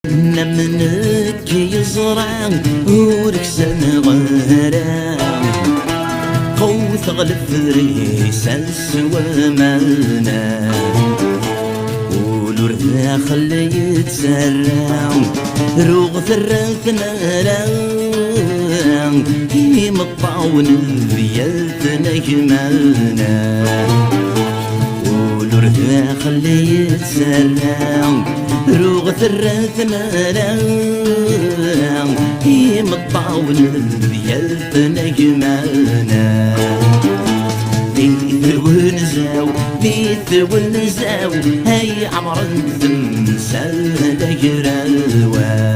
منك يزرع وركسن غرام قوث غلف ريساس ومالنا ولور داخل يتسرع روغ ثرثنا لان كيم الطاون بيالتنا جمالنا ولور داخل يتسرع روغ ثرثنا لان كيم الطاون بيالتنا جمالنا بيث ونزاو هاي عمر التمثال دجر الوان